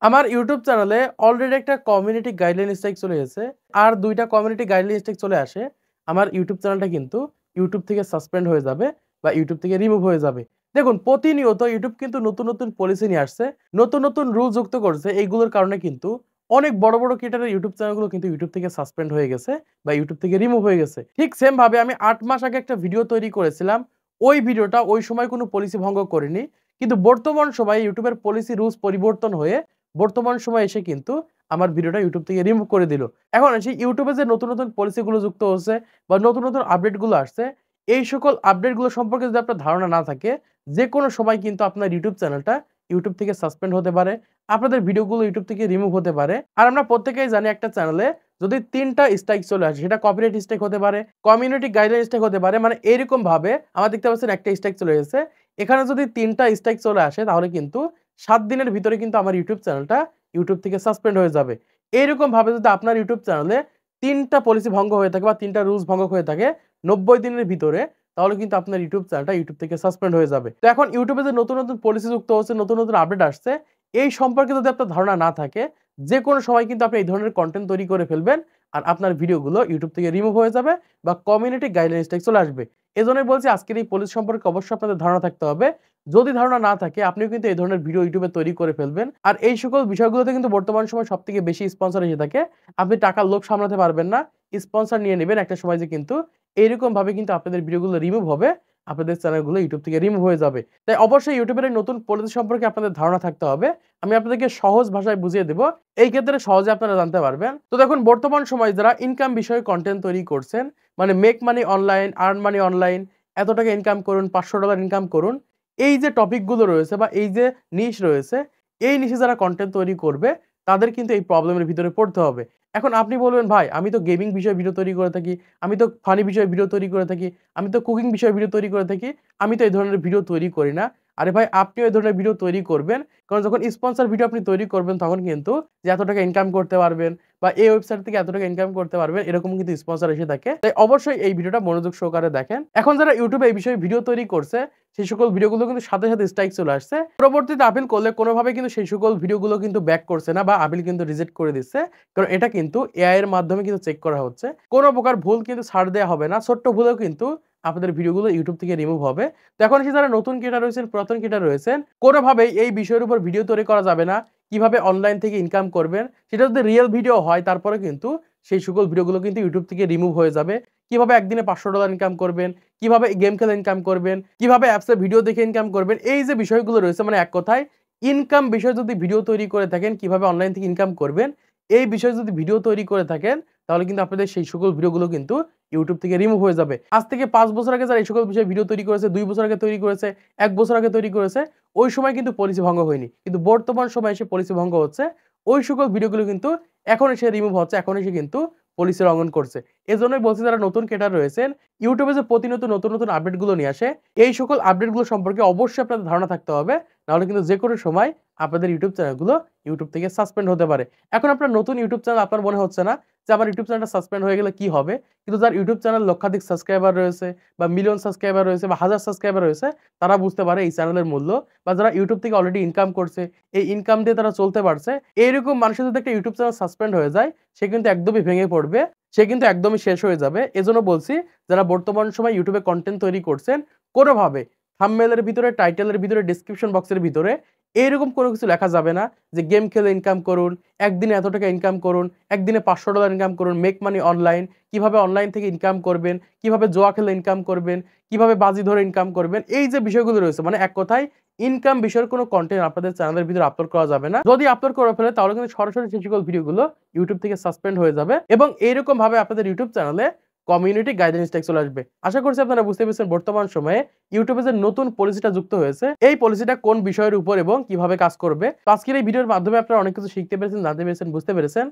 আমার ইউটিউব চ্যানেলে অলরেডি একটা কমিউনিটি গাইডলাইন স্ট্রাইক চলে গেছে। আর ২ টা কমিউনিটি গাইডলাইন স্ট্রাইক চলে আসে। আমার ইউটিউব চ্যানেলটা কিন্তু ইউটিউব থেকে সাসপেন্ড হয়ে যাবে বা ইউটিউব থেকে রিমুভ হয়ে যাবে। দেখুন প্রতিনিয়ত ইউটিউব কিন্তু নতুন পলিসি নিয়ে আসছে। নতুন রুল যুক্ত করছে। এইগুলোর কারণে কিন্তু অনেক বড় ক্রিয়েটরের ইউটিউব চ্যানেলগুলো কিন্তু ইউটিউব থেকে সাসপেন্ড হয়ে গেছে বা ইউটিউব থেকে রিমুভ হয়ে গেছে। ঠিক সেম ভাবে আমি ৮ মাস আগে একটা ভিডিও তৈরি করেছিলাম। ওই ভিডিওটা ওই সময় কোনো পলিসি ভঙ্গ করেনি। কিন্তু বর্তমান সময়ে ইউটিউবের পলিসি রুলস পরিবর্তন হয়ে বর্তমান সময়ে এসে কিন্তু আমার ভিডিওটা ইউটিউব থেকে রিমুভ করে দিল। এখন সেই ইউটিউবে যে নতুন পলিসি গুলো যুক্ত হচ্ছে বা নতুন আপডেট গুলো আসছে, এই সকল আপডেট গুলো সম্পর্কে যদি আপনার ধারণা না থাকে, যেকোনো সময় কিন্তু আপনার ইউটিউব চ্যানেলটা ইউটিউব থেকে সাসপেন্ড হতে পারে। আপনাদের ভিডিওগুলো ইউটিউব থেকে রিমুভ হতে পারে। আর আমরা প্রত্যেকেই জানি একটা চ্যানেলে যদি ৩ টা স্ট্রাইক চলে আসে, সেটা কপিরাইট স্ট্রাইক হতে পারে, কমিউনিটি গাইডলাইন স্ট্রাইক হতে পারে। মানে এরকম ভাবে আমরা দেখতে পাচ্ছেন একটা স্ট্রাইক চলে এসেছে। এখানে যদি ৩ টা স্ট্রাইক চলে আসে তাহলে কিন্তু ৭ দিনের ভিতরে কিন্তু আমার ইউটিউব চ্যানেলটা ইউটিউব থেকে সাসপেন্ড হয়ে যাবে। এইরকম ভাবে যদি আপনার ইউটিউব চ্যানেলে ৩ টা পলিসি ভঙ্গ হয়ে থাকে বা ৩ টা রুলস ভঙ্গ হয়ে থাকে ৯০ দিনের ভিতরে, তাহলে কিন্তু আপনার ইউটিউব চ্যানেলটা ইউটিউব থেকে সাসপেন্ড হয়ে যাবে। তো এখন ইউটিউবে যে নতুন পলিসি যুক্ত হচ্ছে, নতুন আপডেট আসছে, এই সম্পর্কে যদি আপনার ধারণা না থাকে, যেকোনো সময় কিন্তু আপনি এই ধরনের কনটেন্ট তৈরি করে ফেলবেন। আর আপনার ভিডিওগুলো ইউটিউব থেকে রিমুভ হয়ে যাবে বা কমিউনিটি গাইডলাইন স্ট্রাইক চলে আসবে। এজন্যই বলছি আজকের এই পলিসি সম্পর্কে অবশ্যই আপনাদের ধারণা থাকতে হবে। যদি ধারণা না থাকে আপনিও কিন্তু এই ধরনের ভিডিও ইউটিউবে তৈরি করে ফেলবেন। আর এই সকল বিষয়গুলোতে কিন্তু বর্তমান সময়ে সবথেকে বেশি স্পন্সর এসে থাকে। আপনি টাকার লোভ সামলাতে পারবেন না। স্পন্সর নিয়ে নিবেন একটা সময় যে কিন্তু এইরকম ভাবে কিন্তু আপনাদের ভিডিওগুলো রিমুভ হবে। আপনাদের চ্যানেলগুলো ইউটিউব থেকে রিমুভ হয়ে যাবে। তাই অবশ্যই ইউটিউবের এই নতুন পলিসি সম্পর্কে আপনাদের ধারণা থাকতে হবে। আমি আপনাদেরকে সহজ ভাষায় বুঝিয়ে দেব। এই ক্ষেত্রে সহজে আপনারা জানতে পারবেন। তো দেখুন বর্তমান সময়ে যারা ইনকাম বিষয়ে কনটেন্ট তৈরি করছেন, মানে make money online, earn money online, এত টাকা ইনকাম করুন, $৫০০ ইনকাম করুন। এই যে টপিকগুলো রয়েছে বা এই যে নিশ রয়েছে, এই নিশে যারা কনটেন্ট তৈরি করবে তাদের কিন্তু এই প্রবলেমের ভিতরে পড়তে হবে। এখন আপনি বলবেন, "ভাই আমি তো গেমিং বিষয়ে ভিডিও তৈরি করে থাকি, আমি তো ফানি বিষয়ে ভিডিও তৈরি করে থাকি, আমি তো কুকিং বিষয়ে ভিডিও তৈরি করে থাকি, আমি তো এই ধরনের ভিডিও তৈরি করি না।" আরে ভাই আপনিও এই ধরনের ভিডিও তৈরি করবেন। কারণ যখন স্পন্সর ভিডিও আপনি তৈরি করবেন তখন কিন্তু যে এত টাকা ইনকাম করতে পারবেন বা এই ওয়েবসাইট থেকে এত টাকা ইনকাম করতে পারবেন এরকম কিন্তু স্পন্সর এসে থাকে। তাই অবশ্যই এই ভিডিওটা মনোযোগ সহকারে দেখেন। এখন যারা ইউটিউবে এই বিষয়ে ভিডিও তৈরি করছে সেই সকল ভিডিওগুলো কিন্তু সাথে স্ট্রাইক চলে আসছে। পরবর্তীতে আপিল করলে কোনোভাবে কিন্তু সেই সকল ভিডিওগুলো কিন্তু ব্যাক করছে না বা আপিল কিন্তু রিজেক্ট করে দিচ্ছে। কারণ এটা কিন্তু এআই এর মাধ্যমে কিন্তু চেক করা হচ্ছে। কোনো প্রকার ভুল কিন্তু ছাড় দেয়া হবে না। ছোট্ট ভুলেও কিন্তু আপনাদের ভিডিওগুলো ইউটিউব থেকে রিমুভ হবে। তো এখন এসে যারা নতুন ক্রিয়েটর রয়েছেন, পুরাতন ক্রিয়েটর রয়েছেন, কোনোভাবেই এই বিষয়ের উপর ভিডিও তৈরি করা যাবে না। কিভাবে অনলাইন থেকে ইনকাম করবেন, সেটা যদি রিয়েল ভিডিও হয় তারপরে কিন্তু সেই সকল ভিডিওগুলো কিন্তু ইউটিউব থেকে রিমুভ হয়ে যাবে। কিভাবে একদিনে $৫০০ ইনকাম করবেন, কিভাবে গেম খেলে ইনকাম করবেন, কিভাবে অ্যাপসে ভিডিও দেখে ইনকাম করবেন। এই যে বিষয়গুলো রয়েছে মানে এক কথায় ইনকাম বিষয়ে যদি ভিডিও তৈরি করে থাকেন, কিভাবে অনলাইন থেকে ইনকাম করবেন, এই বিষয়ে যদি ভিডিও তৈরি করে থাকেন তাহলে কিন্তু আপনাদের সেই সকল ভিডিওগুলো কিন্তু ইউটিউব থেকে রিমুভ হয়ে যাবে। আজ থেকে ৫ বছর আগে যারা এই সকল বিষয়ে ভিডিও তৈরি করেছে, ২ বছর আগে তৈরি করেছে, ১ বছর আগে তৈরি করেছে, ওই সময় কিন্তু পলিসি ভঙ্গ হয়নি। কিন্তু বর্তমান সময়ে এসে পলিসি ভঙ্গ হচ্ছে। ওই সকল ভিডিওগুলো কিন্তু এখন এসে রিমুভ হচ্ছে, এখন এসে কিন্তু পলিসি লঙ্ঘন করছে। এজন্যই বলছি যারা নতুন ক্রিয়েটর রয়েছেন, ইউটিউবে যে প্রতিনিয়ত নতুন আপডেটগুলো নিয়ে আসে, এই সকল আপডেটগুলো সম্পর্কে অবশ্যই আপনাদের ধারণা থাকতে হবে। নাহলে কিন্তু যেকোনো সময় আপনাদের ইউটিউব চ্যানেলগুলো ইউটিউব থেকে সাসপেন্ড হতে পারে। এখন আপনার নতুন ইউটিউব চ্যানেল আপনার মনে হচ্ছে না যে আমার ইউটিউব চ্যানেলটা সাসপেন্ড হয়ে গেলে কি হবে? কিন্তু যার ইউটিউব চ্যানেল লক্ষাধিক সাবস্ক্রাইবার রয়েছে বা মিলিয়ন সাবস্ক্রাইবার রয়েছে বা হাজার সাবস্ক্রাইবার রয়েছে, তারা বুঝতে পারে এই চ্যানেলের মূল্য। বা যারা ইউটিউব থেকে অলরেডি ইনকাম করছে, এই ইনকাম দিয়ে তারা চলতে পারছে। এইরকম মানুষের যদি একটা ইউটিউব চ্যানেল সাসপেন্ড হয়ে যায়, সে কিন্তু একদমই ভেঙে পড়বে। সে কিন্তু একদমই শেষ হয়ে যাবে। এজন্য বলছি যারা বর্তমান সময়ে ইউটিউবে কনটেন্ট তৈরি করছেন, কোনোভাবে থাম্বনেইলের ভিতরে, টাইটেলের ভিতরে, ডেসক্রিপশন বক্সের ভিতরে এরকম কোনো কিছু লেখা যাবে না যে গেম খেলে ইনকাম করুন, একদিনে এত টাকা ইনকাম করুন, একদিনে $৫০০ ইনকাম করুন, মেক মানি অনলাইন, কিভাবে অনলাইন থেকে ইনকাম করবেন, কিভাবে জুয়া খেলে ইনকাম করবেন, কিভাবে বাজি ধরে ইনকাম করবেন। এই যে বিষয়গুলো রয়েছে মানে এক কথায় ইনকাম বিষয়ের কোনো কনটেন্ট আপনাদের চ্যানেলের ভিতরে আপলোড করা যাবে না। যদি আপলোড করে ফেলে তাহলে কিন্তু সরাসরি সেই সকল ভিডিওগুলো ইউটিউব থেকে সাসপেন্ড হয়ে যাবে এবং এইরকম ভাবে আপনাদের ইউটিউব চ্যানেলে কমিউনিটি গাইডলাইন স্ট্রাইক চলে আসবে। আশা করছি আপনারা বুঝতে পেরেছেন বর্তমান সময়ে ইউটিউবে যে নতুন পলিসিটা যুক্ত হয়েছে, এই পলিসিটা কোন বিষয়ের উপর এবং কিভাবে কাজ করবে। তো আজকের এই ভিডিওর মাধ্যমে আপনারা অনেক কিছু শিখতে পেরেছেন, জানতে পেরেছেন, বুঝতে পেরেছেন।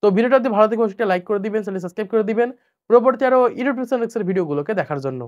তো ভিডিওটা যদি ভালো লাগে অবশ্যই লাইক করে দিবেন, চ্যানেল সাবস্ক্রাইব করে দিবেন। পরবর্তী আরো ইউটিউব চ্যানেলের ভিডিওগুলোকে দেখার জন্য।